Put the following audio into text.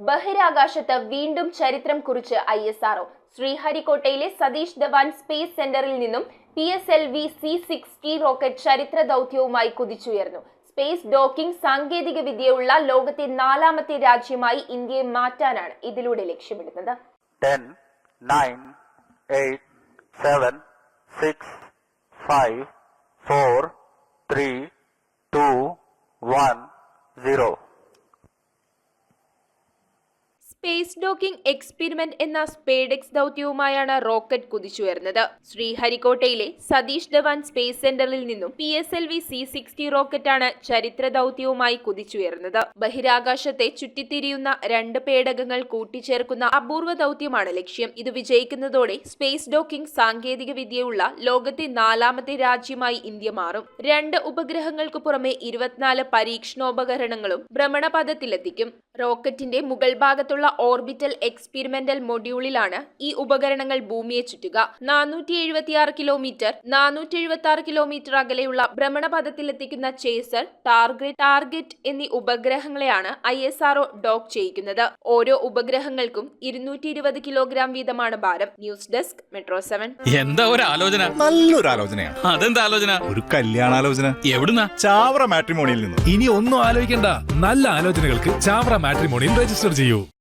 ബഹിരാകാശത്ത് വീണ്ടും ചരിത്രം കുറിച്ച് ISRO. ശ്രീഹരിക്കോട്ടയിലെ സതീഷ് ധവാൻ സ്പേസ് സെന്ററിൽ നിന്നും PSLV C-60 റോക്കറ്റ് ചരിത്ര ദൗത്യവുമായി കുതിച്ചുയർന്നു. സ്പേസ് ഡോക്കിംഗ് സാങ്കേതിക വിദ്യയുള്ള ലോകത്തെ 4ാമത്തെ രാജ്യമായി ഇന്ത്യയെ മാറ്റാനാണ് ഇതിലൂടെ ലക്ഷ്യമിടുന്നത്. 10, 9, 8, 7, 6, 5, 4, 3, 2, 1, 0. സ്പേസ് ഡോക്കിംഗ് എക്സ്പെരിമെന്റ് എന്ന സ്പേഡെക്സ് ദൗത്യവുമായാണ് റോക്കറ്റ് കുതിച്ചുയർന്നത്. ശ്രീഹരിക്കോട്ടയിലെ സതീഷ് ധവാൻ സ്പേസ് സെന്ററിൽ നിന്നും PSLV C-60 റോക്കറ്റാണ് ചരിത്ര ദൗത്യവുമായി കുതിച്ചുയർന്നത്. ബഹിരാകാശത്തെ ചുറ്റിത്തിരിയുന്ന 2 പേടകങ്ങൾ കൂട്ടിച്ചേർക്കുന്ന അപൂർവ ദൗത്യമാണ് ലക്ഷ്യം. ഇത് വിജയിക്കുന്നതോടെ സ്പേസ് ഡോക്കിംഗ് സാങ്കേതിക വിദ്യയുള്ള ലോകത്തെ 4ാമത്തെ രാജ്യമായി ഇന്ത്യ മാറും. 2 ഉപഗ്രഹങ്ങൾക്ക് പുറമെ 24 പരീക്ഷണോപകരണങ്ങളും ഭ്രമണപഥത്തിലെത്തിക്കും. റോക്കറ്റിന്റെ മുകൾ ഭാഗത്തുള്ള ഓർബിറ്റൽ എക്സ്പെരിമെന്റൽ മൊഡ്യൂളിലാണ് ഈ ഉപകരണങ്ങൾ ഭൂമിയെ ചുറ്റുക. 476 കിലോമീറ്റർ 476 കിലോമീറ്റർ അകലെയുള്ള ഭ്രമണപഥത്തിലെത്തിക്കുന്ന ചേസർ, ടാർഗറ്റ് എന്നീ ഉപഗ്രഹങ്ങളെയാണ് ISRO ഡോക്ക് ചെയ്യിക്കുന്നത്. ഓരോ ഉപഗ്രഹങ്ങൾക്കും 220 കിലോഗ്രാം വീതമാണ് ഭാരം. News desk metro 7. എന്താ ഒരു ആലോചന? നല്ലൊരു ആലോചനയാണ്. അതെന്താ ആലോചന? ഒരു കല്യാണാലോചന. എവിടുന്ന? ചാവറ മാട്രിമോണിയിൽ നിന്ന്. ഇനി ഒന്നും ആലോചിക്കണ്ട, നല്ല ആലോചനകൾക്ക് ചാവറ മാട്രിമോണിയിൽ രജിസ്റ്റർ ചെയ്യൂ.